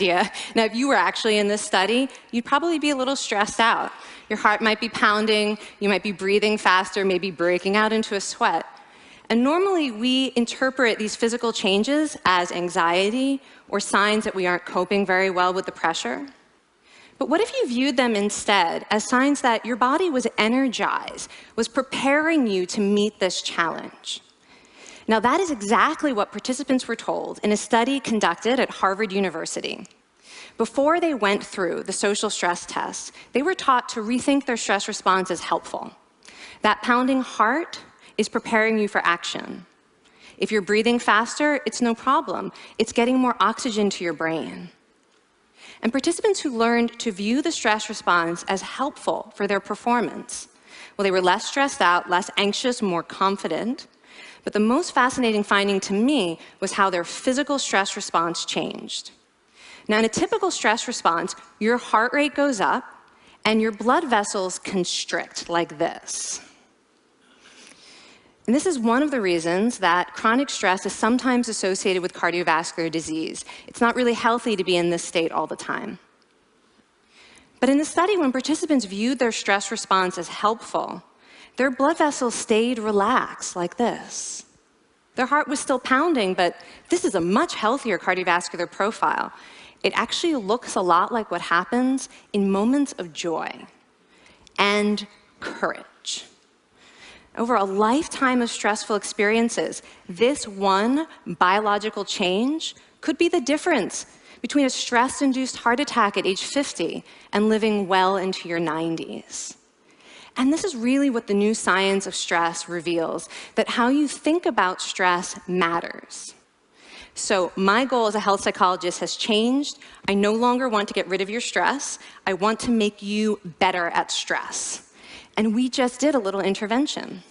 idea. Now, if you were actually in this study, you'd probably be a little stressed out. Your heart might be pounding, you might be breathing faster, maybe breaking out into a sweat. And normally, we interpret these physical changes as anxiety or signs that we aren't coping very well with the pressure. But what if you viewed them instead as signs that your body was energized, was preparing you to meet this challenge? Now, that is exactly what participants were told in a study conducted at Harvard University. Before they went through the social stress test, they were taught to rethink their stress response as helpful. That pounding heart is preparing you for action. If you're breathing faster, it's no problem. It's getting more oxygen to your brain. And participants who learned to view the stress response as helpful for their performance, well, they were less stressed out, less anxious, more confident. But the most fascinating finding to me was how their physical stress response changed. Now, in a typical stress response, your heart rate goes up and your blood vessels constrict like this. And this is one of the reasons that chronic stress is sometimes associated with cardiovascular disease. It's not really healthy to be in this state all the time. But in the study, when participants viewed their stress response as helpful, their blood vessels stayed relaxed like this. Their heart was still pounding, but this is a much healthier cardiovascular profile. It actually looks a lot like what happens in moments of joy and courage. Over a lifetime of stressful experiences, this one biological change could be the difference between a stress-induced heart attack at age 50 and living well into your 90s. And this is really what the new science of stress reveals, that how you think about stress matters. So my goal as a health psychologist has changed. I no longer want to get rid of your stress. I want to make you better at stress. And we just did a little intervention.